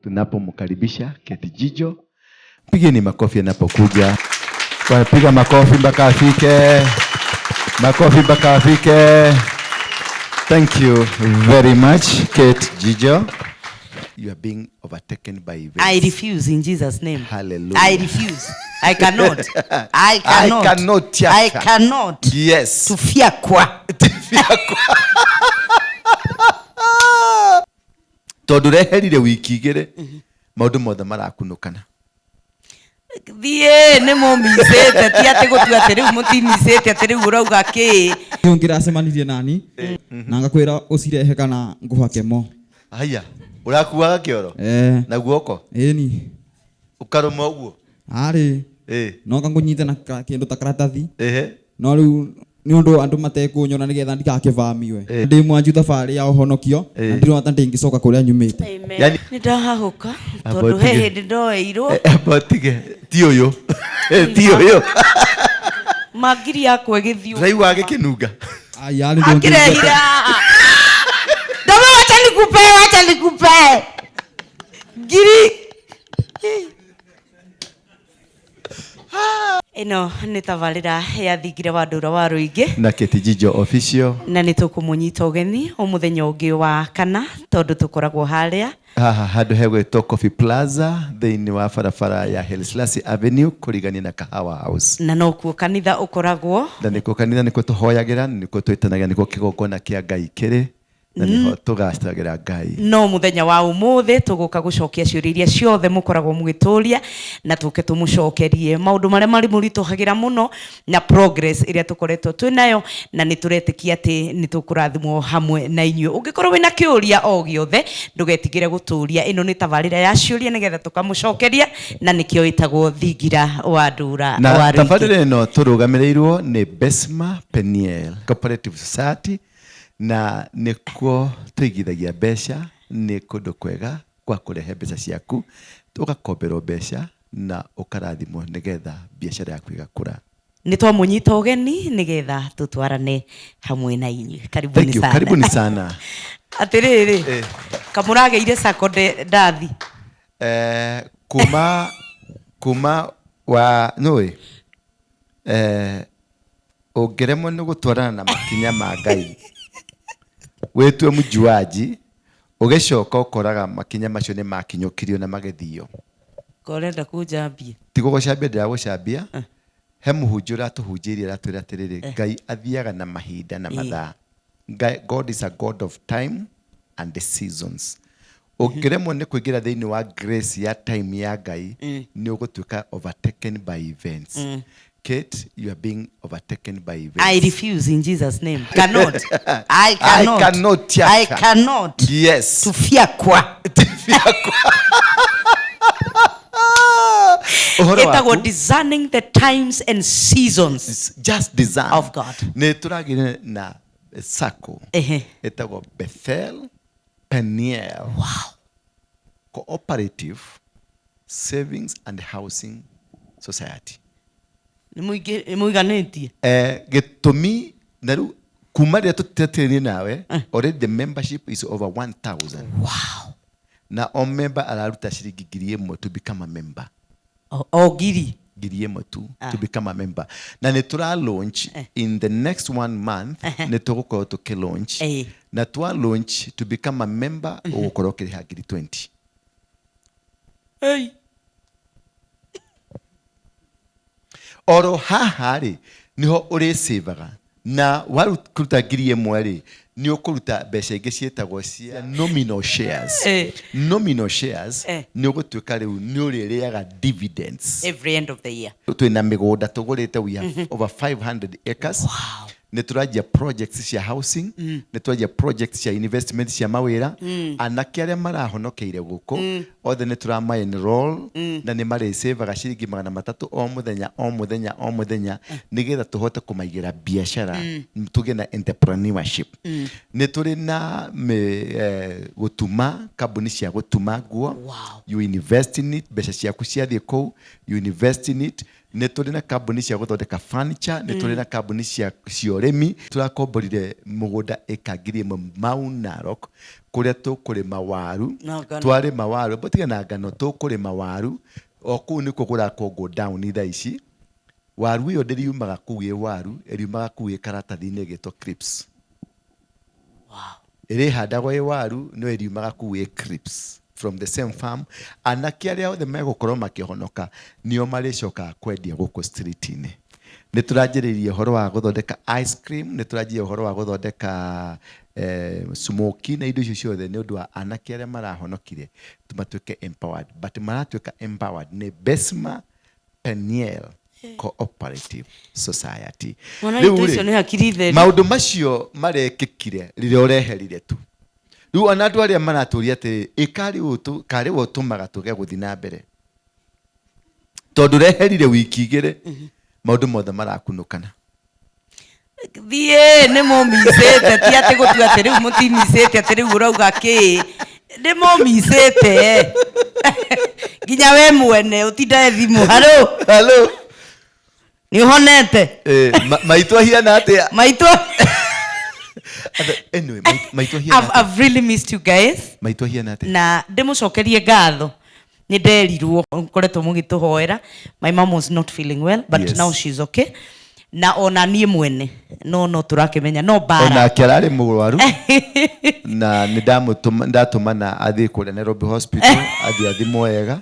tunapomkaribisha Kate Jijo. Pigeni makofi anapokuja. Piga makofi mpaka afike. Makofi mpaka afike. Thank you very much, Kate Jijo. You are being overtaken by events. I refuse in Jesus' name. Hallelujah. I refuse. I cannot. I cannot. I cannot. Yes. Tufiakwa. Todureherire wiki igere. Maundu mothe marakunukana. Thie ne momisete ti ate gutua tere mutinisete tere urauga ki. Thingira semanirie nani. Na ngakwira ucirehe kana nguhake mo. Aya. Urakuaga kioro? Na guoko? Eni. Ukaruma uguo? Ari. No kangunyite na kindu ta karatathi. No riu ni undu andu matekunyona nigetha ndikakivamiwe. Ndi mwanju thabari ya uhonokio na ndirota ndingicoka kuria nyumite. Yani ndahahuka tondu he hindi ndoeirwo. Abotige ti uyu. Ti uyu. Magiri yakwe githio. Rai wage kinunga. Ai ari ndo. Akirehira. Ndoma wacha nikupe. Giri. Ino nĩ tabarĩra ya Thingira wa Ndura wa Rũingĩ na Kate Jijo official, na nĩ tũkũmũnyita ũgeni mũthenya ũngĩ wa kana tondũ tũkoragwo harĩa handũ hegwĩtwo Coffee Plaza thĩinĩ wa barabara ya Hellsley Avenue kũrigania na Kahawa House, na no kuo kanitha ũkoragwo, na nĩkuo kanitha nĩkuo tũhoyagĩra, nĩkuo twĩtanagia, nĩkuo kĩgongona kĩa Ngai kĩrĩ, na nĩho tũgacagĩra Ngai. No mũthenya wa ũmũthĩ tũgũka gũcokia ciũria iria ciothe mũkoragwo mũgĩtũria na tũke tũmũcokerie maũndũ marĩa marĩ mũritũhagĩra mũno na progress iria tũkoretwo twĩnayo, na nĩ tũretĩkia atĩ nĩ tũkũrathimwo hamwe na inyuĩ. Ũngĩkorwo wĩna kĩũria o gĩothe ndũgetigĩre gũtũria. Ĩno nĩ tabarĩra ya ciũria nĩgetha tũkamũcokeria, na nĩkĩo ĩtagwo Thingira wa Ndura wa Rũingĩ. Na tabarĩra ĩno tũrũgamĩrĩirwo nĩ Besma Peniel Cooperative Society, na nĩkuo tũigithagia mbeca. Nĩ kũndũ kwega kwa kũrehe mbeca ciaku, ũgakomberwo mbeca na ũkarathimwo nĩgetha biacara yaku ĩgakũra. Nĩ twamũnyita ũgeni nĩgetha tũtwarane hamwe na inyuĩ. Karibuni sana. Karibuni sana. Atĩrĩrĩ, kamũrageire sako ndathi. Kuma wa nũĩ ũngĩremwo nĩ gũtwarana na makinya ma Ngai wetwe mũjuaji, ũgĩcoka ũkoraga makinya macio nĩ makinyũkirio na magethio. Korenda kũjambia. Tigo gũcambia ndĩragũcambia. He mũhunjia ũratũhunjĩirie aratwĩra atĩrĩrĩ, Ngai athiaga na mahinda na mathaa. God is a God of time and the seasons. Ũngĩremwo nĩ kũingĩra thĩinĩ wa grace ya time ya Ngai, nĩ ũgũtuĩka overtaken by events. Kate, you are being overtaken by events. I refuse in Jesus' name. Cannot. I cannot. I cannot. I cannot. Yes. Tufiakwa. It's discerning the times and seasons. It's just discern of God. Ne turagire na sako. Etago Bethel Peniel. Wow. Cooperative Savings and Housing Society. Muiganetie. Gĩtũmi na rĩu kuma rĩrĩa tũtetĩrĩrie nawe, already the membership is over 1,000. Wow. Na o member araruta ciringi 1,000 to become a member. Giri 1,000 to become a member. Na nĩ tura launch in the next 1 month, nĩ tũgũkorwo tũkĩ-launch. Na twa launch to become a member ũgũkorwo ũkĩrĩha 20,000. Hey. Oro haha rĩ niho ũrĩ-savaga, na waruta 1,000 rĩ nĩ ũkũruta mbeca ingĩ ciĩtagwo cia nominal shares. Nominal shares nĩ ũgũtuĩka rĩu nĩ ũrĩrĩaga dividends every end of the year. Twĩna mĩgũnda tũgũrĩte, we have over 500 acres. Wow. Nĩ tũranjia projects cia housing, nĩ tũranjia projects cia investment cia mawĩra, anake arĩa marahonokeire gũkũ othe nĩ tũrama enroll, na nĩ marĩ-savaga ciringi 300 o mũthenya nĩgetha tũhote kũmaigĩra biacara, tũgĩe na entrepreneurship. Nĩ tũrĩ na gũtuma, kambuni cia gũtuma nguo. You invest in it, mbeca ciaku ciathiĩ kũu, you invest in it, nĩ tũrĩ na kambuni cia gũthondeka furniture, nĩ tũrĩ na kambuni cia ũrĩmi. Tũrakomborire mũgũnda eka 1,000 Mau Narok kũrĩa tũkũrĩma waru, twarĩma waru botige na ngano, tũkũrĩma waru o kũu nĩkuo kũrakongwo down thaa ici. Waru ĩyo ndĩriumaga kũu ĩ waru, ĩriumaga kũu ĩ karatathi-inĩ ĩgĩtwo crips. Ĩrĩhandagwo ĩ waru no ĩriumaga kũu ĩ crips from the same farm. Anake arĩa othe megũkorwo makĩhonoka nĩo marĩcokaga kwendia gũkũ street-inĩ. Nĩ tũranjĩrĩirie ũhoro wa gũthondeka ice cream, nĩ tũranjĩrĩirie ũhoro wa gũthondeka smoky na indo icio ciothe nĩ ũndũ wa anake arĩa marahonokire tumatuĩke empowered. But maratuĩka empowered nĩ Besma Peniel Cooperative Society. Maũndũ macio marekĩkire rĩrĩa ũreherire tu. Rĩu ona andũ arĩa maratũria atĩ karĩ ũtũmaga tũge gũthiĩ na mbere. Tondũ ũreherire wiki igĩrĩ maũndũ mothe marakunũkana. Thiĩ nĩ mũmicĩte ti atĩ gũtua atĩ rĩu mũtimicĩte atĩ rĩu ũrauga kĩ. Nĩ mũmicĩte. Nginya we mwene ũtinda thimũ. Halo. Nĩ ũhonete? Maitũ ahiana atĩa? Maitũ. Anyway, maitũ ahiana atĩa? I've really missed you guys. Maitũ ahiana atĩa? Na ndĩmũcokerie ngatho. Nĩ nderirwo ngoretwo mũgĩtũhoera. My mom was not feeling well, but yes, now she's okay. Na ona niĩ mwene no tũrakĩmenya no bara. Ona kĩararĩ mũrwaru. Na nĩ ndatũmana athiĩ kũrĩa Nairobi Hospital, athiĩ athimwo wega.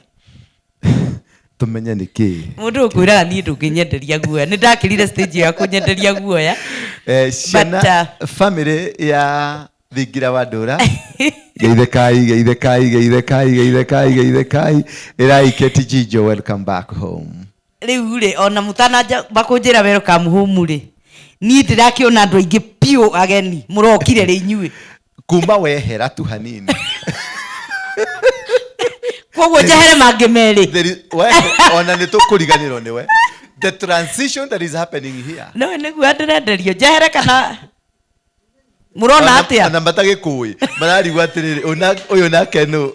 Tumenye nĩkĩ. Mũndũ ũkwĩraga niĩ ndũngĩnyenderia guoya. Nĩ ndakĩrire stage ya kũnyenderia guoya. Ciana family ya Thingira wa Ndura. Geithĩkai. Ĩraiketi Jijo, welcome back home. Rĩu rĩ ona mũtanaja bakũnjĩra welcome home rĩ. Niĩ ndĩrakĩona andũ aingĩ piũ ageni mũrokire rĩ inyuĩ. Kuma wehera tu hanini. Koguo njehere mangĩ merĩ. Ona nĩ tũkũriganĩrwo nĩwe. The transition that is happening here. No nĩguo ndĩrenderio njehere kana mũrona atĩa? Ona matagĩkũĩ. Mararigwo atĩrĩrĩ ũyũ nake nũ.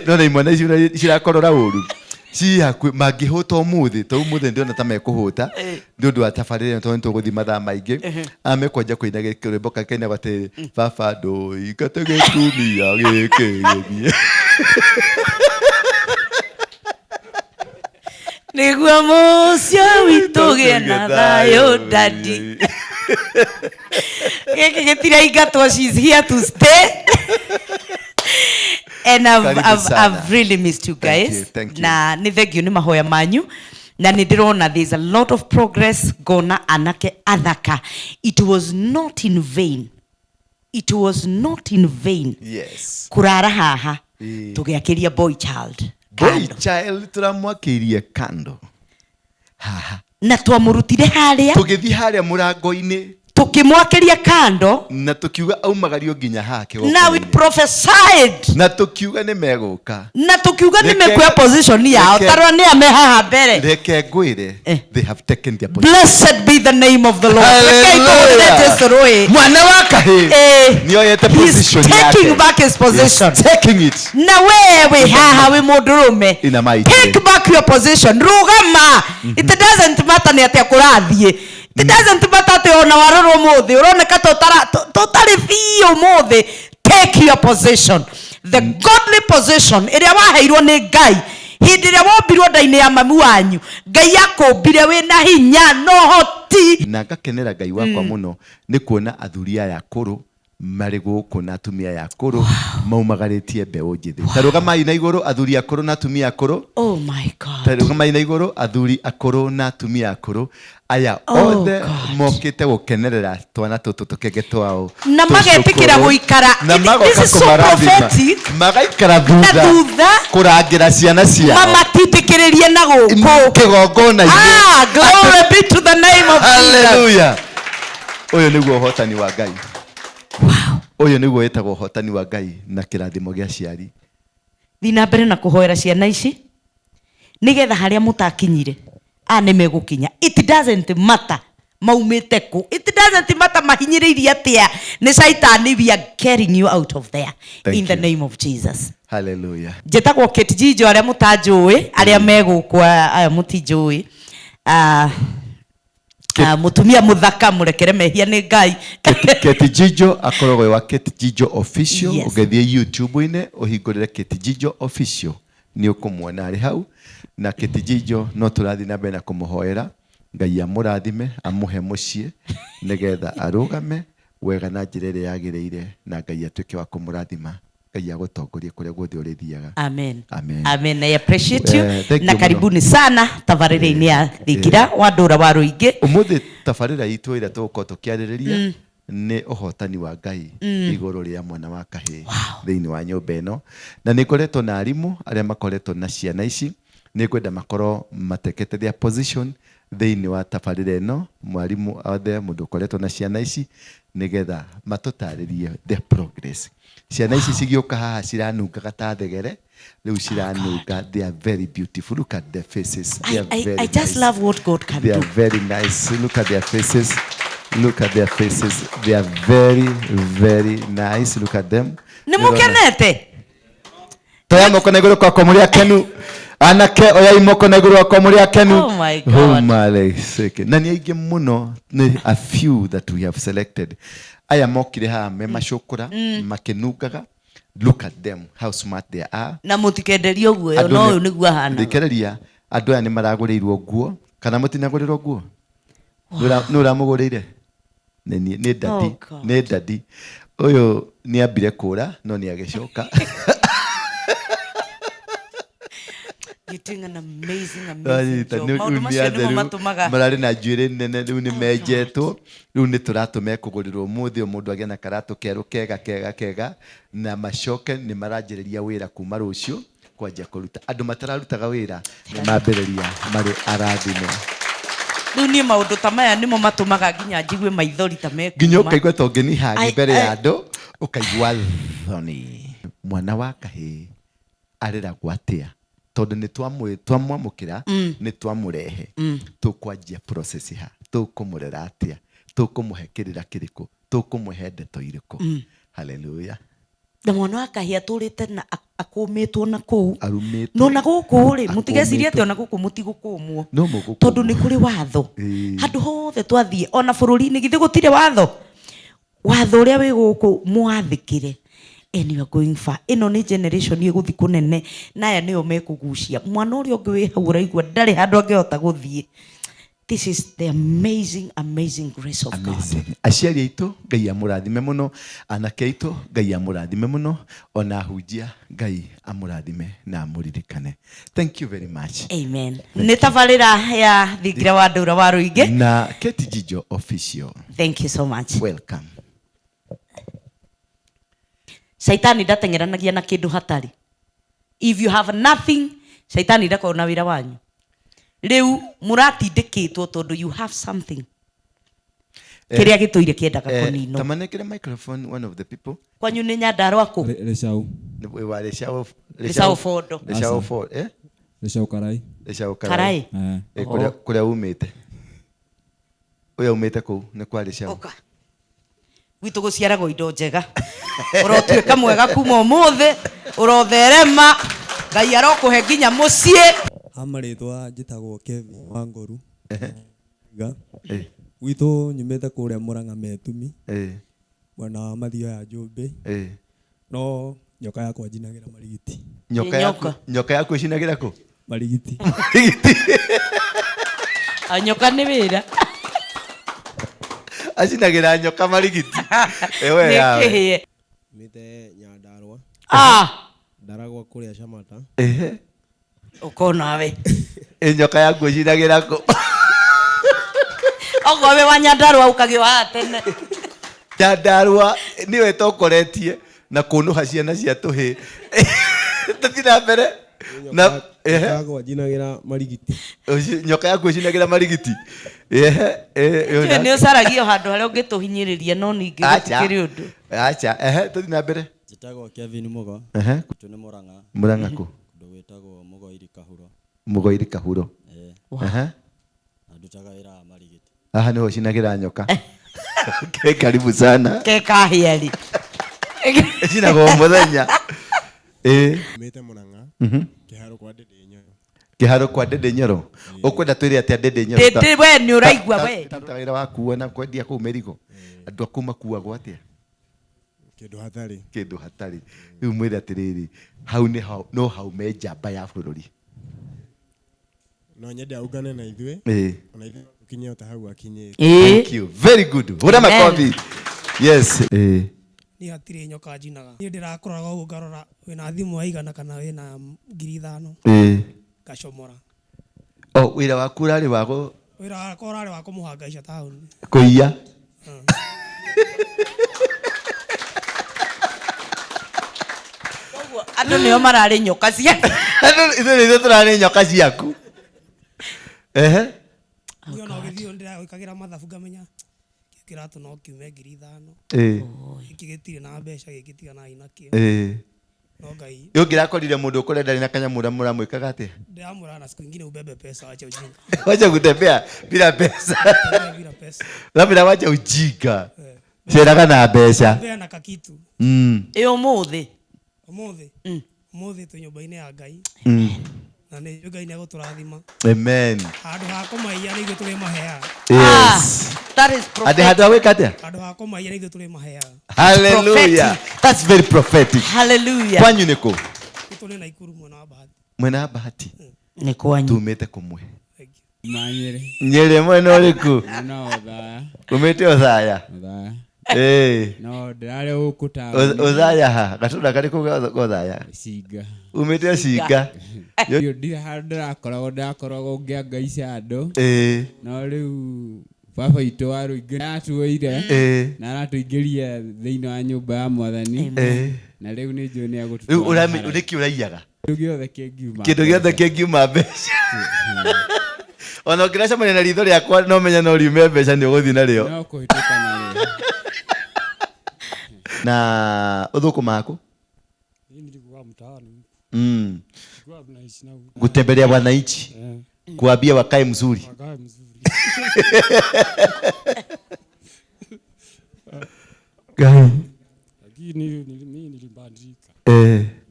Nona imwana ici cirakorora ũru. Cihakuĩ mangĩhũta ũmũthĩ, to ũmũthĩ ndĩrona ta mekũhũta nĩ ũndũ wa tabarĩra tondũ nĩtũgũthiĩ mathaa maingĩ. Mekwanja kũina rwĩmbo kakenagwo atĩ baba ndũingate gĩtumia gĩkĩ gĩthiĩ. Nĩguo mũcio witũ gĩe na thayũ daddy. Gĩkĩ gĩtiraingatwo, she's here to stay. And I've really missed you guys. Thank you. Na nĩ thengio nĩ mahoya manyu. Na nĩ ndĩrona there's a lot of progress gona anake athaka. It was not in vain. It was not in vain. Yes. Kurara haha. Tũgĩakĩria boy child. Boy child turamwakĩirie kando. Haha. Na twamũrutire harĩa. Tũgĩthiĩ harĩa mũrango-inĩ. Tukimwakeria kando na tukiuga aumagario nginya hake. Na we prophesied. Na tukiuga nĩ megũka. Na tukiuga nĩ mekuoya position yao. Tarwa nĩ amehaha mbere. Reke ngwĩre, they have taken their position. Blessed be the name of the Lord. Hallelujah. Mwana wa kahĩ nĩoyete position yake. He's taking back his position. He's taking it. Na wewe haha we mũndũrũme. Take back your position. Rugama. It doesn't matter nĩ atĩa kũrathiĩ. It doesn't matter atĩ ona warorwo mũthĩ ũroneka tũtarĩ biũ mũthĩ. Take your position, the godly position ĩrĩa waheirwo nĩ Ngai hĩndĩ ĩrĩa wombirwo nda-inĩ ya mami wanyu. Ngai akũmbire wĩna hinya no hoti. Na ngakenera Ngai wakwa mũno nĩ kuona athuri aya akũrũ marĩ gũkũ na atumia aya akũrũ maumagarĩtie mbeũ njĩthĩ. Tarũgamai na igũrũ athuri akũrũ na atumia akũrũ. Oh my God. Tarũgamai na igũrũ athuri akũrũ na atumia akũrũ. Aya othe mokĩte gũkenerera twana tũtũ tũkenge twao. Na magetĩkĩra gũikara. This is so prophetic. Magaikara thutha kũrangĩra ciana ciao. Mamatindĩkĩrĩrie na gũkũ kĩgongona-inĩ. Glory be to the name of Jesus. Hallelujah. Ũyũ nĩguo ũhotani wa Ngai. Ũyũ nĩguo wĩtagwo ũhotani wa Ngai na kĩrathimo gĩa ciari. Thiĩ na mbere na kũhoera ciana ici nĩgetha harĩa mũtakinyire nĩ megũkinya. It doesn't matter maumite ku. It doesn't matter mahinyiriria atia ni saitani, we are getting you out of there. In the name of Jesus. Hallelujah. Jetagwo Ketijijo aria mutanjui aria megukwa aya mutinjui mutumia muthaka murekere mehia ni Ngai. Ketijijo akorogwe wa Ketijijo official. Yes. Ugethie YouTube ine uhingurire Ketijijo official ni ukumwona ari hau na Ketijijo no turathi na mbere na kumuhoera Ngai amurathime amuhe mucie nigetha arugame wega na njira iria yagireire na Ngai atuike wa kumurathima Ngai agutongorie kuria guothe urithiaga. Amen. Amen. Amen. I appreciate you. Na karibuni sana tabarire-ini ya Thingira wa Ndura wa Ruingi. Umuthi tabarira itu ira tugukorwo tukiaririria ni uhotani wa Ngai iguru ria mwana wa kahi thiini wa nyumba ino na ni koretwo na arimu aria makoretwo na ciana ici ni kwenda makorwo matekete their position thiini wa tabarira ino mwarimu othe mundu koretwo na ciana ici nigetha matutaririe the progress. Ciana ici cigioka haha ciranungaga ta thegere riu ciranunga. They are very beautiful. Look at their faces. They are I just love what God can do. They are very nice. Look at their faces. Look at their faces. They are very, very nice. Look at them. Nimukenete. Toya moko na iguru kwa muri akenu. Anake oya imoko na iguru kwa muri akenu. Oh my God. Na ni aige muno ni a few that we have selected. Aya mokire ha me macukura makenungaga. Look at them how smart they are. Na mutikenderio guo no uyu niguo hana. Ndikereria andu aya ni maragurirwo guo kana mutinagurirwo guo. Nura mugurire. Ni dadi. Ni dadi. Uyu ni ambire kura no ni agicoka. You're doing an amazing job. Marari na njuire nene riu ni menjetwo riu ni turatume kugurirwo muthi mundu agia na karatu keru kega na macoke ni maranjiriria wira kuma rucio kwanja kuruta andu matararutaga wira ni mambiriria mari arathime. Riu ni maundu ta maya nimo matumaga nginya njigwe maithori ta meku nginya ukaigwa tongeni hagi mbere ya andu ukaigwa thoni. Mwana wa kahi ariragwo atia tondu ni twamwamukira ni twamurehe tukwanjia process ha tukumurera atia tukumuhekirira kiriku tukumuhe ndeto iriku. Hallelujah. Na mwana wa kahi aturite na akumitwo na kuu no na guku ri mutigeciria ati ona guku mutigukumwo tondu ni kuri watho handu hothe twathie ona bururi-ini githi gutire watho uria wi guku mwathikire. And you are going far. Ino ni generation iguthi kunene na aya niyo mekugucia mwana uria ungi wi hau uraigua ndari handu angihota guthie. This is the amazing grace of God. Aciari aitu Ngai amurathime muno, anake aitu Ngai amurathime muno, ona hunjia Ngai amurathime na amuririkane. Thank you very much. Amen. Ni tabarira ya Thingira wa Ndura wa Ruingi na Ketijijo official. Thank you so much. Welcome. Saitani ndatengeranagia na kindu hatari. If you have nothing, Saitani ndakona wira wanyu. Riu muratindikitwo tondu you have something. Kiria gituire kiendaga kunino. Tamanekere microphone one of the people. Kwanyu ni Nyandarua ku? Reshau. We were Reshau Fondo. Reshau Fondo, Reshau Karai. Reshau Karai. Kuria umite. Uya umite ku ni kwa Reshau. Oka. Witu guciaragwo indo njega. Urotuika mwega kuma umuthi, urotherema, Ngai arokuhe nginya mucie. Amaritwa njitagwo Kevin Wangoru. Ga. Witu nyumite kuria Murang'a Metumi. Mwana wa mathio ya Njumbi. No nyoka yakwa njinagira marigiti. Nyoka yakwa icinagira ku? Marigiti. Nyoka ni wira. Acinagira nyoka marigiti. Ewe yawe. Mite Nyandarua. Ndaragwa kuria Shamata. Ukona we. Nyoka yakwa icinagira ku? Ogo we wa Nyandarua ukagio tene. Nyandarua niwe tokoretie na kunuha ciana cia tuhi. Tuthira mbere na yakwa njinagira marigiti. Nyoka yakwa icinagira marigiti. Ni ucaragio handu haria ungituhinyiriria no ningi gutikiri undu. Acha tuthina mbere. Njitagwo Kevin Mugo. Tune Murang'a. Murang'a ku? Ndugwitagwo Mugoiri Kahuro. Mugoiri Kahuro. Ndutaga wira marigiti. Aha niho cinagira nyoka. Karibu sana. Kahiari. Cinago muthenya. Mete Murang'a. Kiharo kwa Dede Nyoro. Kiharo kwa Dede Nyoro. Ukwenda twire atia Dede Nyoro. Dede we ni uraigwa we. Tawira wakuwa na kwendia ku merigo. Andu akuma kuagwo atia. Kindu hatari. Riu mwire atiriri. Hau ni hau me njamba ya bururi. No nyende augane na ithuĩ. Ona ithuĩ ukinye ota hau akinye. Thank you. Very good. Hura makofi. Yes. Ni hatire nyoka njinaga. Ni ndirakoraga uguo ngarora wina thimu aigana kana wina 5,000. Gacomora. Oh, wira waku rari wago. Wira wakwa rari wa kumuhangaisha tauni. Kuiya. Andu nio marari nyoka ciaku. Andu ithuĩ turari nyoka ciaku. Ndio no githio ndira wikagira mathabu ngamenya kiratu no kiume 5,000. Iki gitire na mbeca gikitiga na inakio. No ngai. Yo ngirakorire mundu ukurenda na kanyamura mwikaga atia? Ndiramura na siku nyingine ubebe pesa wacha ujinga. Wacha kutembea bila pesa. Bila pesa. Labda wacha ujinga. Ceraga na mbeca. Bea na kakitu. Umuthi. Umuthi tu nyumba-ini ya ngai. Na nĩ ngai nĩ agũtũrathima. Amen. Handũ ha kũmaiya nĩ ithuĩ tũrĩ maheaga. Yes. That is prophetic. Ade handũ awĩka atĩa? Handũ ha kũmaiya nĩ ithuĩ tũrĩ maheaga. Hallelujah. That's very prophetic. Hallelujah. Kwanyu nĩkũ? Tũrĩ na Ikuru mwena wa Bahati. Mwena wa Bahati. Nĩ kwanyu. Tumĩte kũmwe. Manyere. Nyeri mwena ũrĩkũ? No Othaya. Umĩte Othaya? Othaya. No ndirarĩ gũkũ ta. Othaya ha? Gatũra karĩkũ ga Othaya? Cinga. Umĩte Cinga? Yo ndirakoragwo ngĩangaica andũ. No rĩu baba witũ wa Rũingĩ nĩatũire na aratũingĩria thĩinĩ wa nyũmba ya Mwathani. Na rĩu nĩ njũĩ nĩ agũtũtwara. Rĩu ũramenya ũrĩkĩ ũraiyaga? Kĩndũ gĩothe kĩngiuma mbeca. Ona ũngĩracemania na ritho rĩakwa no menya no riume mbeca nĩ ũgũthiĩ narĩo. No kũhĩtũka narĩo. Na ũthũkũma haku? Nilikuwa mtaani. Nilikuwa tunaishi nao. Kutembelea wananchi. Kuambia wakae mzuri. Wakae mzuri. Lakini mimi nilibadilika.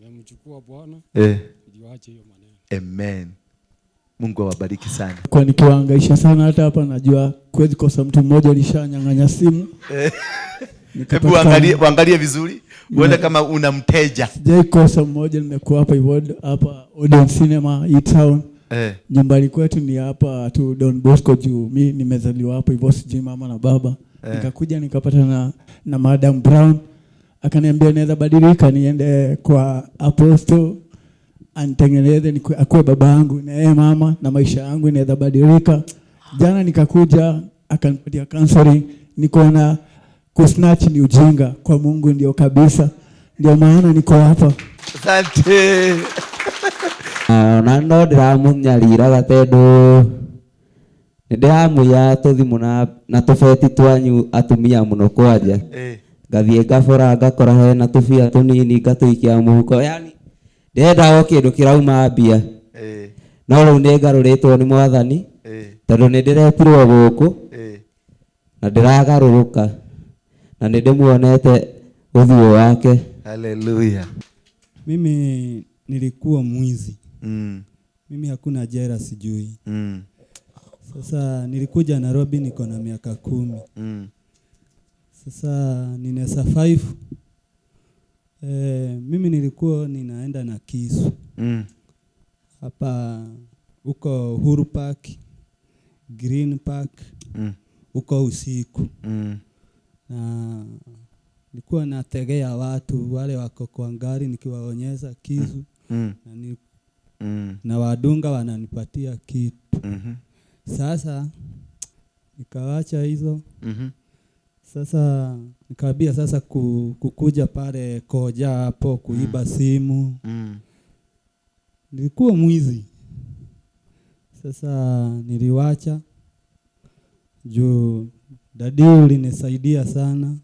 Nimemchukua Bwana. Niache hiyo maneno. Amen. Mungu awabariki sana. Kwa nikiwaangaisha sana hata hapa najua kwezi kosa mtu mmoja alishanyang'anya simu. Hebu angalie vizuri. Uone kama una mteja. Sijai kosa mmoja nimekuwa hapa hivyo hapa Odeon Cinema hii town. Nyumbani kwetu ni hapa tu Don Bosco juu mimi nimezaliwa hapo hivyo sijui mama na baba. Nikakuja nikapata na Madam Brown. Akaniambia naweza badilika niende kwa Apostle anitengeneze akuwe baba yangu na yeye mama na maisha yangu inaweza badilika. Jana nikakuja akanipatia counseling nikaona kusnatch ni ujinga kwa Mungu ndio kabisa. Ndio maana niko hapa. Asante. Na no ndiramunyarira gatendu ndiramuya tuthimu na tubeti twanyu atumia muno kwanja ngathie ngabora ngakora hena tubia tunini ngatuikia muhuko yani ndenda o kindu kirauma mbia no riu ni ngaruritwo ni Mwathani tondu ni ndiretirwo guku na ndiragarũrũka na ndimuonete uthuo wake. Hallelujah. Mimi nilikuwa mwizi. Mimi hakuna jera sijui. Sasa nilikuja Nairobi niko na miaka 10. Sasa nina survive. Mimi nilikuwa ninaenda na kisu. Hapa uko Uhuru Park, Green Park, uko usiku. Na nilikuwa nategea watu wale wako kwa gari nikiwaonyesha kisu. Na wadunga wananipatia kitu. Sasa nikawacha hizo. Sasa nikaambia sasa kukuja pale koja hapo kuiba simu. Nilikuwa mwizi. Sasa niliwacha juu dadi ulinisaidia sana.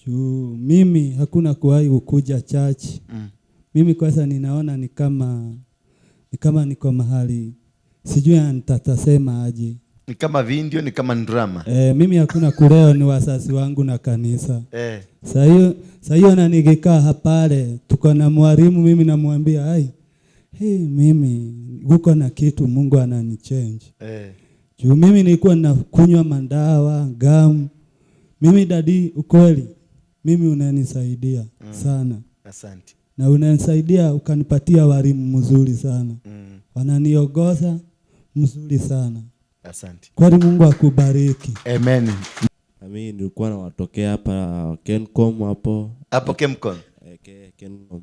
Juu mimi hakuna kuwahi kukuja church. Mimi kwa sasa ninaona ni kama niko mahali sijui nitatasema aje. Ni kama video, ni kama drama. Mimi hakuna kuleo, ni wasasi wangu na kanisa. Sasa hiyo na nikikaa hapale, tuko na mwalimu, mimi namwambia mimi guko na kitu Mungu ananichange. Juu mimi nilikuwa nakunywa mandawa, gamu. Mimi dadi, ukweli mimi unanisaidia sana. Asante. Na unanisaidia ukanipatia walimu mzuri sana. Wananiongoza mzuri sana. Asante. Kwani Mungu akubariki. Amen. Mimi nilikuwa nawatokea hapa Kencom hapo. Hapo Kencom. Kencom.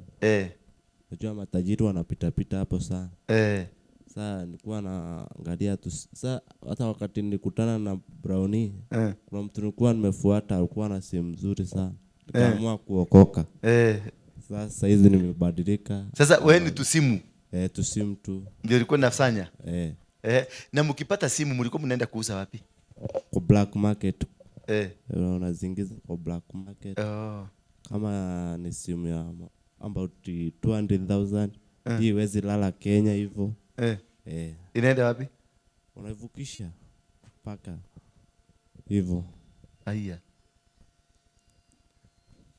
Najua matajiri wanapita pita hapo sana. Sasa nilikuwa naangalia tu. Sasa hata wakati nilikutana na Brownie, kuna mtu nilikuwa nimefuata alikuwa na simu nzuri sana. Nikaamua kuokoka. Sasa hizi nimebadilika. Sasa wewe ni tusimu? Tusimu tu. Ndio ulikuwa unafanya? Na mkipata simu mlikuwa mnaenda kuuza wapi? Kwa black market. Unazingiza kwa black market. Kama ni simu ya about 200,000. Hii wezi lala Kenya hivyo. Inaenda wapi? Unaivukisha paka hivyo. Aya.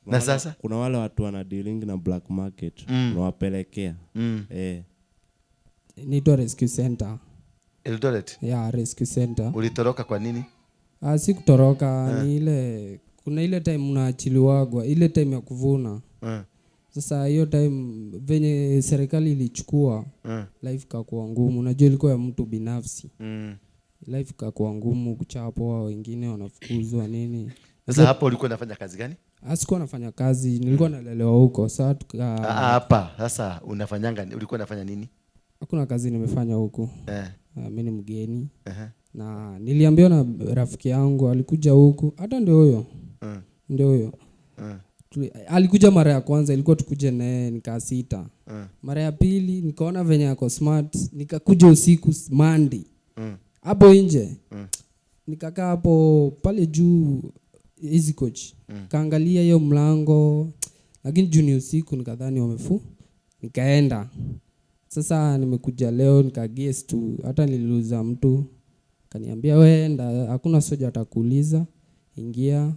Na sasa kuna wale watu wana dealing na black market, unawapelekea. Nito rescue center. Eldoret? Rescue center. Ulitoroka kwa nini? Si kutoroka, ni ile kuna ile time unaachiliwagwa, ile time ya kuvuna. Sasa hiyo time venye serikali ilichukua, life kakuwa ngumu. Unajua ilikuwa ya mtu binafsi. Life kakuwa ngumu, kuchapwa, wengine wanafukuzwa nini. Sasa hapo ulikuwa unafanya kazi gani? Sikuwa nafanya kazi, nilikuwa nalelewa huko. Sasa hapa sasa unafanyanga, ulikuwa unafanya nini? Hakuna kazi nimefanya huko. Mimi ni mgeni. Na niliambiwa na rafiki yangu alikuja huko, hata ndio huyo. Ndio huyo. Alikuja mara ya kwanza, ilikuwa tukuje naye nikasita. Mara ya pili nikaona venye yako smart, nikakuja usiku Monday. Hapo nje. Nikakaa hapo pale juu easy coach. Kaangalia hiyo mlango, lakini juu ni usiku nikadhani wamefu. Nikaenda. Sasa nimekuja leo nikaguess tu, hata niliuza mtu. Kaniambia wewe enda, hakuna soja atakuuliza, ingia.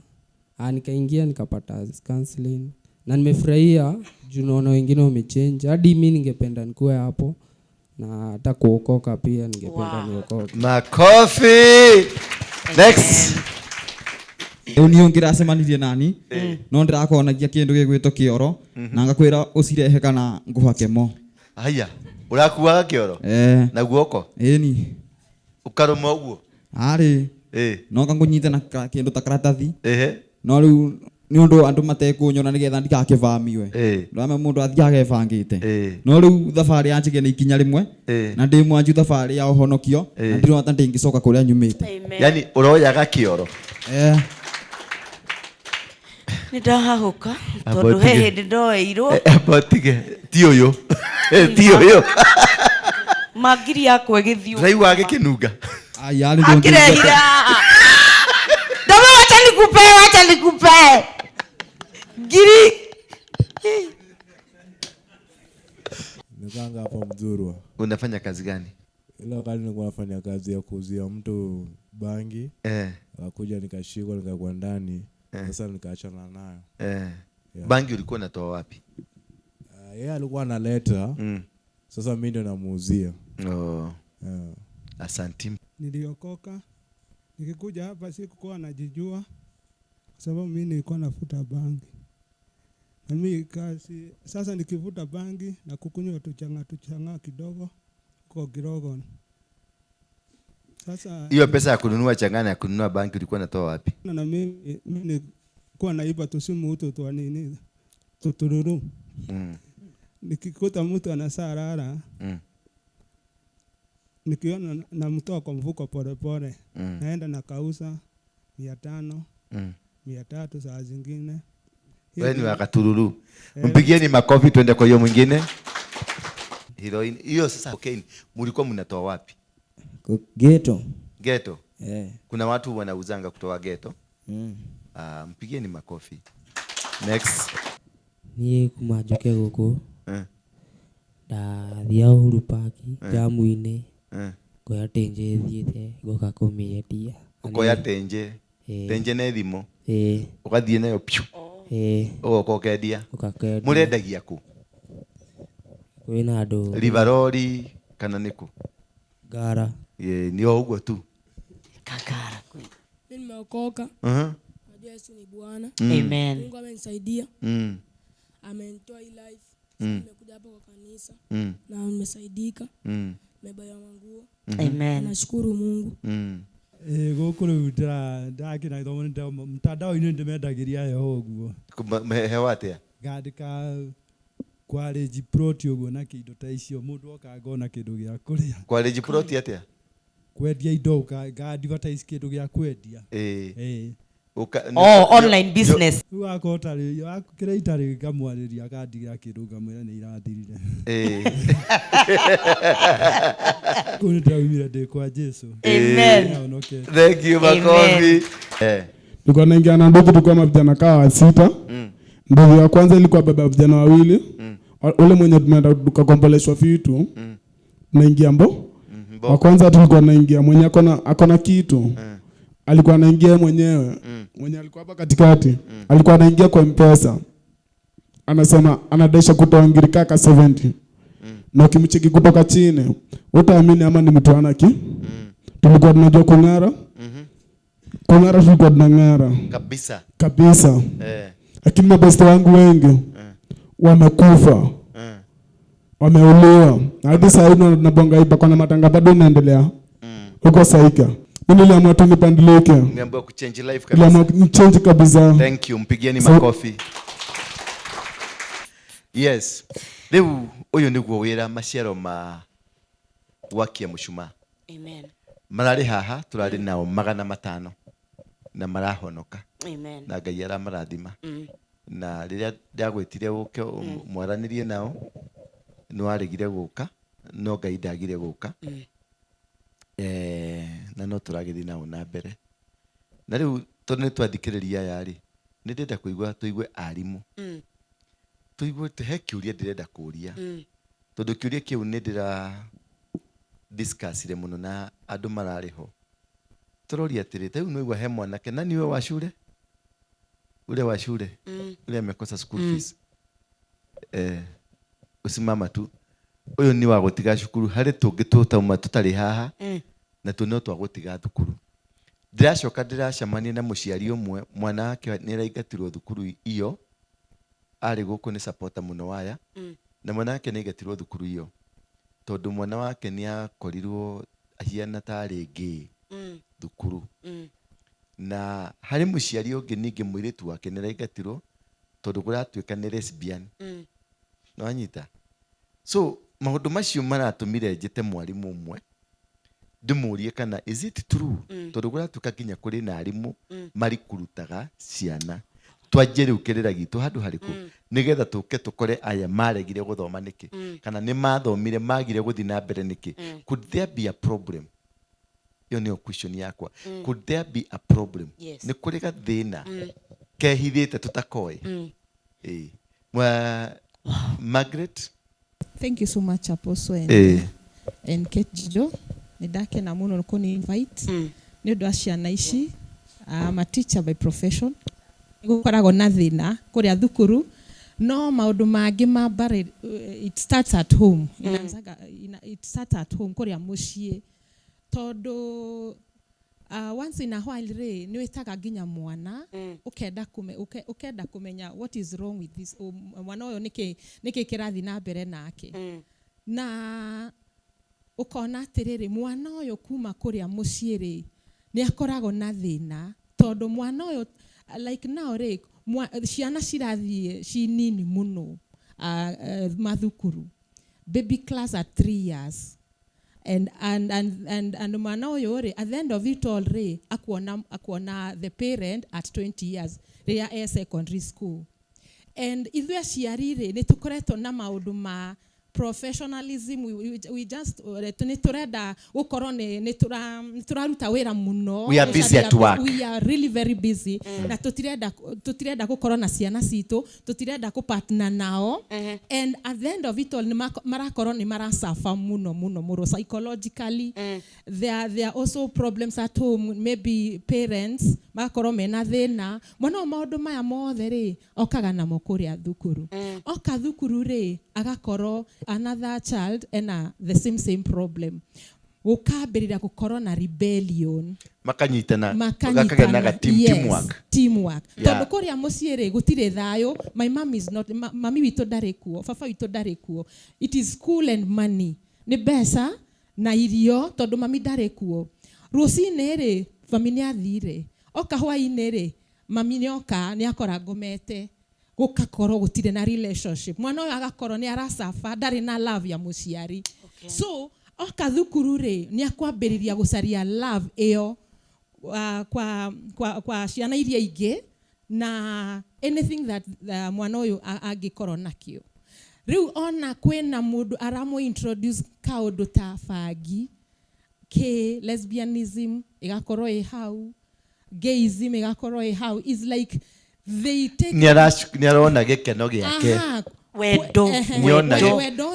Nikaingia nikapata counseling. Na nimefurahia juu naona wengine wamechange. Hadi mimi ningependa nikuwe hapo. Na hata kuokoka pia ningependa niokoke. Makofi. Next. Uniongira semanirie nani? No ndirakonagia kindu gigwito kioro na ngakwira ucirehe kana nguhake mo. Aya. Urakuaga kioro? Na guoko? Ni. Ukaruma uguo? No kangunyite na kindu ta karatathi. No riu ni undu andu matekunyona nigetha ndikakivamiwe. Ndame mundu athiaga ebangite. No riu thabari yanjige ni ikinya rimwe na ndi mwanju thabari ya uhonokio na ndirona ndingicoka kuria nyumite. Yani uroyaga kioro? Nidahahuka tondu he hindi ndoeirwo. Botige tioyo. Tioyo. Magiri yakwe githio. Raigua gikinunga. Ayali ndio. Akirehira. Ndogo wacha nikupe. Giri. Nikanga hapa Ndura. Unafanya kazi gani? Ile wakati nilikuwa nafanya kazi ya kuuzia mtu bangi. Akakuja nikashikwa nikakuwa ndani. Sasa nikaachana nayo. Bangi ulikuwa unatoa wapi? Yeye alikuwa analeta. Sasa mimi ndo namuuzia. Asante. Niliokoka. Nikikuja hapa sikuwa najijua. Kwa sababu mimi nilikuwa nafuta bangi. Na mimi kazi sasa nikivuta bangi na kukunywa tuchanga kidogo kwa kirogo. Sasa hiyo pesa ya kununua changana ya kununua bangi ulikuwa unatoa wapi? Na mimi nilikuwa naiba tusimu uto tu nini? Tutururu. Nikikuta mtu anasarara. Nikiona namtoa kwa mfuko pole pole. Naenda na kausa 500, 300 saa zingine. Wewe ni wakatururu. Mpigieni makofi tuende kwa hiyo mwingine. Heroin. Hiyo sasa cocaine mlikuwa mnatoa wapi? Ghetto. Ghetto. Kuna watu wanauzanga kutoa ghetto. Mpigieni makofi. Next. Ni kumajoke guku. Da thia Uhuru Park jamu-ini. Ngoya tenje thiete goka kumiendia. Ukoya tenje. Tenje ne thimo. Ugathie nayo piu. Ugokendia. Murendagia ku? Kwina andu Rivarori kana niku? Ngara. Ni uguo tu. Kakara. Mimi nimeokoka. Yesu ni Bwana. Amen. Mungu amenisaidia. Amenitoa hii life. Nimekuja hapa kwa kanisa na nimesaidika. Nimebaya manguo. Amen. Nashukuru Mungu. Gũkũ rĩu ndakĩra gĩthomo mtandao-inĩ ndĩmendagiria heho ũguo. Heho atĩa? Ngandĩka kwarĩnji plot ũguo na kĩndũ ta icio mũndũ oka ngona kĩndũ gĩa kũrĩa. Kwarĩnji plot atĩa? Kwendia indo ga-advertise kĩndũ gĩa kwendia. Online business. Wakota rĩu kĩrĩa itarĩ ngamwarĩria akandigira kĩndũ ngamwĩra nĩ irathirire. Kũrĩ ndaumire ndĩ kwa Jesu. Amen. Thank you makofi. Nilikuwa naingia na ndugu, tulikuwa vijana kama 6. Ndugu ya kwanza ilikuwa baba vijana 2. Ule mwenye tumeenda tukakomboleshwa vitu. Naingia wa kwanza tulikuwa naingia mwenye akona kitu. Alikuwa anaingia mwenyewe. Mwenye alikuwa hapa katikati. Alikuwa anaingia kwa M-pesa. Anasema anadesha kutoa ngirikaka 70. Na ukimcheki kutoka chini, utaamini ama ni mtu anaki. Tulikuwa tunajua kung'ara. Kung'ara tulikuwa tunang'ara. Kabisa. Lakini mabeste wangu wengi wamekufa. Wameuliwa. Hadi sasa hivi tunabonga hapa kwa matanga bado inaendelea. Uko saika. Mimi niliamua tu nipandilike. Niambiwa kuchange life kabisa. Niliamua change kabisa. Thank you. Mpigieni makofi. Yes. Leo uyu niguo wira maciaro ma wakia mushuma. Amen. Marari haha turari nao 500 na marahonoka. Amen. Na Ngai aramarathima. Na riria ndagwetire guke mwaranirie nao no aregire guka no Ngai ndagire guka. Na no turagithi nao na mbere. Na riu tonne twathikiriria yari ni ndenda kuigua tuigue arimu. Tuigue he kiuria ndirenda kuria. Tondu kiuria kiu ni ndira discuss ile muno na andu marari ho. Turoria atiri riu no igua he mwanake na niwe wa shule. Ule wa shule. Ule amekosa school fees. Usimama tu. Uyu ni wa gutiga cukuru hari tungi tutauma tutari haha. Na tuno twagutiga thukuru. Ndiracoka ndiracamania na muciari umwe mwana wake ni raigatirwo thukuru iyo. Ari guku ni supporter muno waya. Na mwana wake ni aigatirwo thukuru iyo. Tondu mwana wake ni akorirwo ahiana tari ngi thukuru. Na hari muciari ungi ningi mwiritu wake ni raigatirwo tondu kuratuika ni lesbian. No anyita. So maundu macio maratumire njite mwarimu umwe ndimurie kana is it true tondu guratuka kinya kuri na arimu mari kurutaga ciana twanjie riu kirira gitu handu hariku nigetha tuke tukore aya maregire guthoma niki kana ni mathomire magire guthi na mbere niki. Could there be a problem? Yo ni question yakwa. Could there be a problem? Ni kuri gathina kehithite tutakoe. Margaret. Thank you so much, Apostle and Kate Jido. Nidake na muno kuni invite. Niundu aciana ici. I'm a teacher by profession. Gukoragwo na thina kuria thukuru. No maundu mangi mabare it starts at home. It starts at home kuria mucii. Tondu once in a while ni witaga nginya mwana ukenda kumenya what is wrong with this mwana uyo niki kirathi na mbere nake na ukona atiriri mwana uyo kuma kuria muciiri ni akoragwo na thina tondu mwana uyo like now ciana cirathie ci nini muno mathukuru baby class at 3 years and mwana uyu at the end of it all akuona the parent at 20 years ria secondary school and ithui aciari ni tukoretwo na maundu ma professionalism, we just tureda gukorwo ni turaruta wira muno. We are busy at work. We are really very busy. Na tutireda gukorwo na ciana citu, tutireda ku partner nao. And at the end of it all marakorwo ni marasafa muno muro psychologically. There are also problems at home, maybe parents marakorwo mena thina. Mwana maundu maya mothe ri okaga na mokuria thukuru. Oka thukuru ri agakorwo another child and the same problem. Ukabirira gukorwo na rebellion. Makanyitana gakagena teamwork. Tondu kuria mucii ri gutire thayo. My mom is not, mami witu ndari kuo, baba witu ndari kuo. It is school and money. Ni besa na irio tondu mami ndari kuo. Rucini ri familia thire. Oka hwaini ri mami ni oka ni akora ngomete. Gukakorwo gutire na relationship. Mwana uyu agakorwo ni arasafa ndari na love ya muciari. So oka thukuru ri ni akwambiriria gucaria love iyo kwa ciana iria ingi na anything that mwana uyu angikorwo nakio. Riu ona kwina mundu aramu introduce kaundu ta fagi, lesbianism igakorwo hau, gayism igakorwo hau. Is like they take ni arona gikeno giake wendo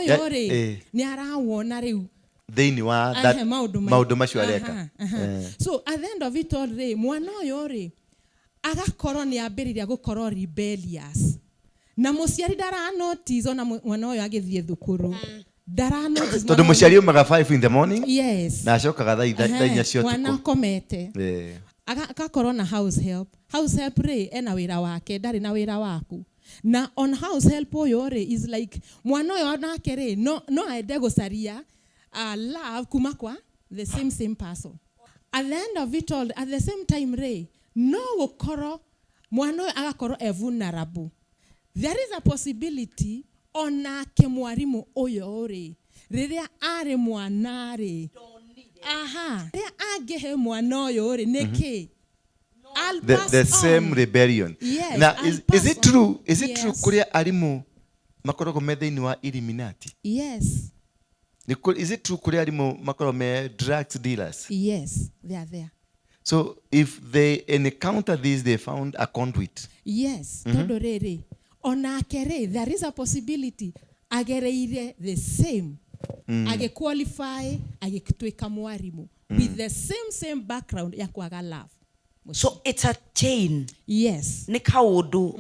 yore ni arawona riu thini wa that maundu macio areka. So at the end of it all ri mwana yore agakorwo ni ambiriria gukorwo rebellious. Na muciari dara notice ona mwana uyu agithie thukuru. Dara notice tondu muciari umaga 5 in the morning. Yes. Na acokaga thaa 4 cia utuku. Mwana komete. Agakorwo na house help. House help ri ena wira wake, ndari na wira waku. Na on house help yore is like mwana uyu nake ri no aende gucaria love kuma kwa the same person. At the end of it all, at the same time ri no gukoro mwana uyu agakorwo vulnerable. There is a possibility onake mwarimu uyu ri riria ari mwana ri riria angihe mwana uyu ri niki the same rebellion. Yes, now is it true kuria arimu makoragwo me thiini wa Illuminati? Yes. Is it true kuria arimu makoragwo me drugs dealers? Yes, they are there. So if they encounter this, they found a conduit. Yes, tondu riri onake ri there is a possibility agereire the same qualify agitwika mwarimu with the same background ya kwaga love. So it's a chain. Yes. Ni kaundu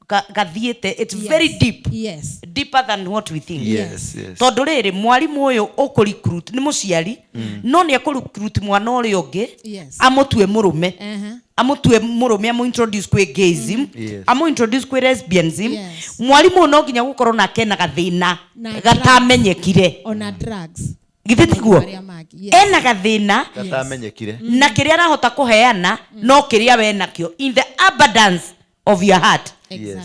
gathiete. It's very deep. Yes. Deeper than what we think. Yes. Tondu riri mwarimu uyu ukurecruit ni muciari no ni akurecruit mwana uri ungi amutue murume. Amutue murume amu introduce kwe gayism, amu introduce kwe lesbianism. Mwarimu no nginya gukorwo nake na gathina gatamenyekire ona drugs. Githitiguo ena gathina gatamenyekire na kiria arahota kuheana no kiria we nakio in the abundance of your heart.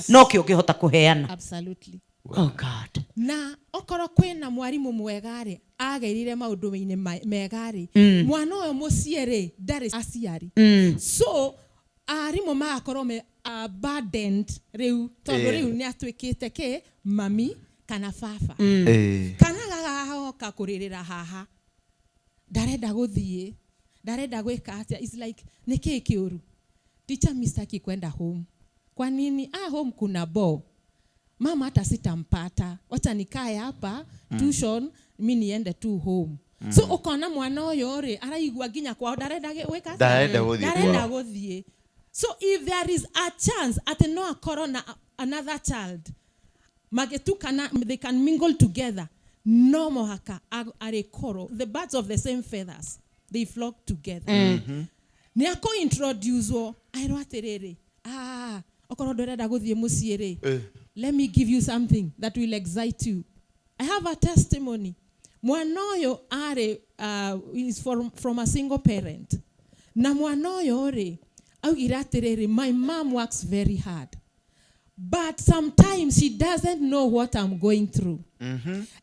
No kio ukihota kuheana. Absolutely. Oh God. Na okoro kwina mwarimu mwegari ageirire maundu-ini megari mwana uyu muciari ndari aciari. So arimu magakorwo me burdened riu tondu riu ni atwikite ki mami kana baba. Kana gagahoka kuririra haha ndarenda guthie ndarenda gwika atia. Is like niki kiuru teacher mistaki kwenda home. Kwa nini? Home kuna bo mama hata sitampata, wacha nikae hapa tuition mimi niende tu home. So ukona mwana uyu ri araigua ginya kwao ndarenda gwika ndarenda guthie. So if there is a chance at no corona another child magetukana, they can mingle together. No mohaka are koro, the birds of the same feathers, they flock together. Ni ako introduce o airo aterere okoro ndorenda guthie mucii ri let me give you something that will excite you. I have a testimony. Mwana uyu are is from a single parent. Na mwana uyu ri augira aterere my mom works very hard. But sometimes she doesn't know what I'm going through.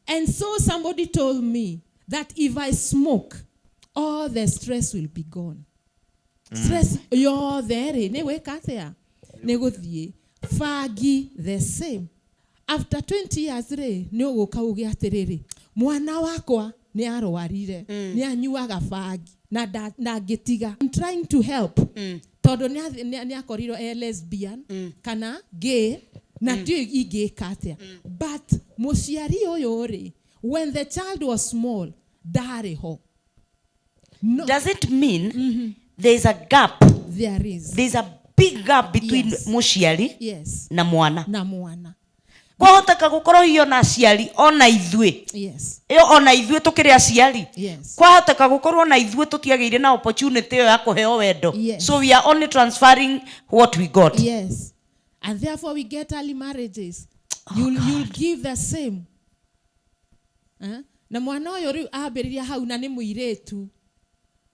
And so somebody told me that if I smoke, all the stress will be gone. Stress, you're there. Ne weka there. Ne go thie. Fagi the same. after 20 years re ni uguka uge atiriri mwana wakwa ni arwarire ni anyuaga bangi na ngitiga. I'm trying to help todo ni akoriro lesbian kana gay na ndio igika atia. But muciari uyu ri when the child was small ndari ho. No. Does it mean there's a gap? There's a big gap between muciari na mwana. Kwahoteka gukorwo hiyo na aciari ona ithui. Iyo ona ithui tukiri aciari. Kwahoteka gukorwo na ithui tutiageire na opportunity yo ya kuheo wendo. So we are only transferring what we got. And therefore we get early marriages. You'll give the same. Na mwana uyu riu ambiriria hau na ni muiretu.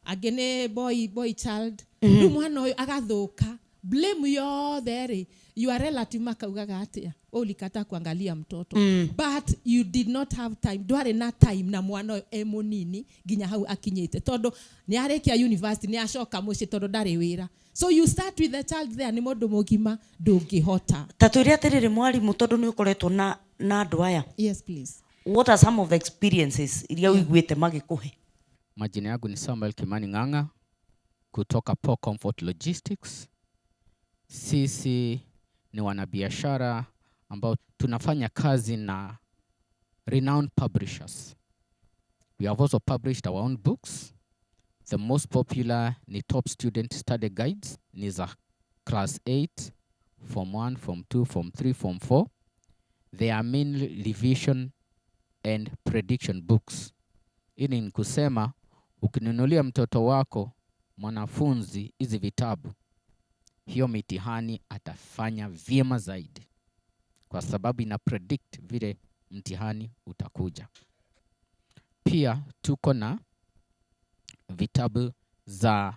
Agene boy child. Riu mwana uyu agathuka. Blame yothe ri your relative makaugaga atia ulikata kuangalia mtoto. But you did not have time. Ndwari na time na mwana emunini ginya hau akinyite todo ni arekia university ni acoka muci todo ndari wira. So you start with the child there ni mundu mugima ndungihota. Taturia atiriri mwalimu todo ni ukoretwo na andu aya. Yes please. What are some of the experiences iria uiguite magikuhe? Majina yangu ni Samuel Kimani Ng'ang'a kutoka Poor Comfort Logistics. Sisi ni wanabiashara ambao tunafanya kazi na renowned publishers. We have also published our own books. The most popular ni Top Student Study Guides, ni za class 8, form 1, form 2, form 3, form 4. They are mainly revision and prediction books. Ini ni kusema ukinunulia mtoto wako mwanafunzi hizi vitabu, hiyo mitihani atafanya vyema zaidi kwa sababu ina predict vile mtihani utakuja. Pia tuko na vitabu za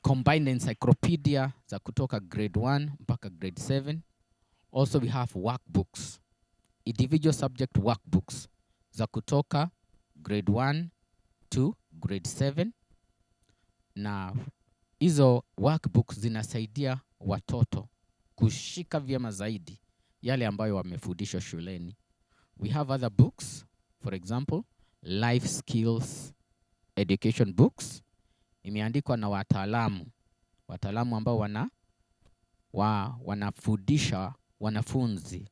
combined encyclopedia za kutoka grade 1 mpaka grade 7. Also we have workbooks, individual subject workbooks za kutoka grade 1 to grade 7, na hizo workbooks zinasaidia watoto kushika vyema zaidi yale ambayo wamefundishwa shuleni. We have other books, for example, life skills education books. Imeandikwa na wataalamu ambao wanafundisha wanafunzi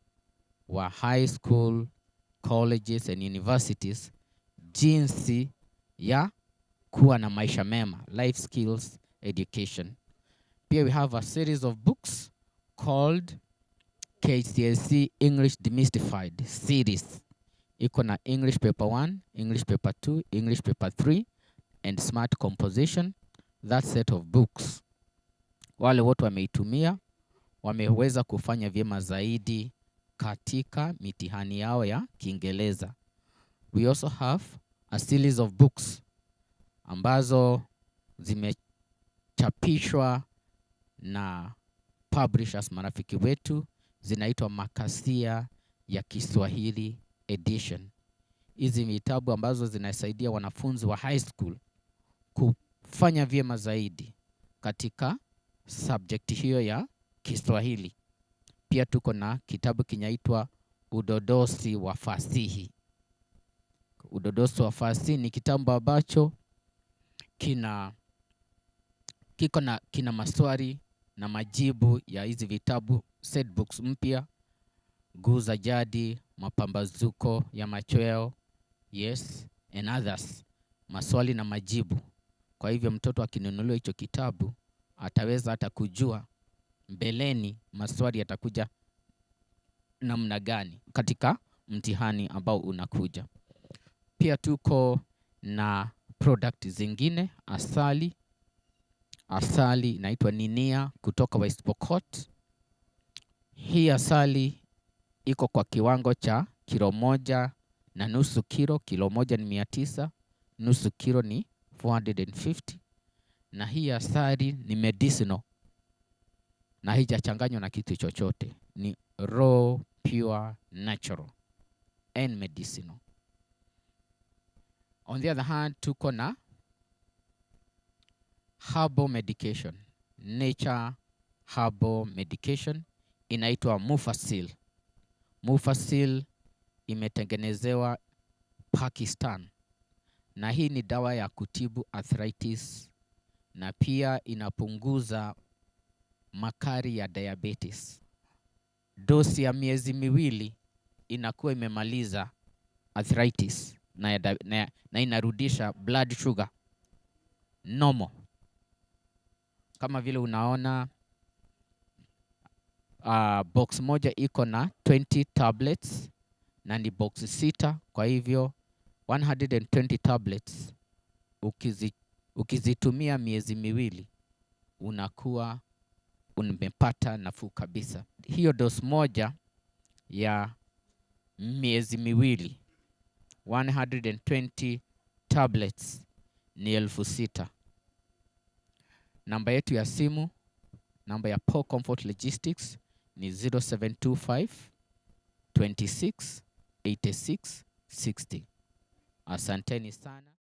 wa high school, colleges and universities jinsi ya kuwa na maisha mema, life skills education. Pia we have a series of books called KCSE English Demystified series. Iko na English paper 1, English paper 2, English paper 3 and smart composition. That set of books, wale wote wameitumia wameweza kufanya vyema zaidi katika mitihani yao ya Kiingereza. We also have a series of books ambazo zimechapishwa na publishers marafiki wetu, zinaitwa Makasia ya Kiswahili edition. Hizi vitabu ambazo zinasaidia wanafunzi wa high school kufanya vyema zaidi katika subject hiyo ya Kiswahili. Pia tuko na kitabu kinaitwa Udodosi wa Fasihi. Udodosi wa Fasihi ni kitabu ambacho kina maswali na majibu ya hizi vitabu set books mpya, Nguu za Jadi, Mapambazuko ya Machweo, yes, and others. Maswali na majibu. Kwa hivyo mtoto akinunuliwa hicho kitabu ataweza hata kujua mbeleni maswali yatakuja namna gani katika mtihani ambao unakuja. Pia tuko na product zingine, asali inaitwa Ninia kutoka West Pokot. Hii asali iko kwa kiwango cha kilo 1.5 kilo. Kilo 1 ni 900, nusu kilo ni 450. Na hii asali ni medicinal na haijachanganywa na kitu chochote, ni raw, pure, natural and medicinal. On the other hand, tuko na herbal medication, nature herbal medication, inaitwa Mufasil. Mufasil imetengenezewa Pakistan, na hii ni dawa ya kutibu arthritis na pia inapunguza makali ya diabetes. Dosi ya miezi miwili inakuwa imemaliza arthritis na inarudisha blood sugar normal. Kama vile unaona box moja iko na 20 tablets na ni box 6, kwa hivyo 120 tablets ukizitumia miezi miwili unakuwa umepata nafuu kabisa. Hiyo dose moja ya miezi miwili 120 tablets ni 6,000. Namba yetu ya simu, namba ya Paul Comfort Logistics ni 0725 26 86 60. Asanteni sana.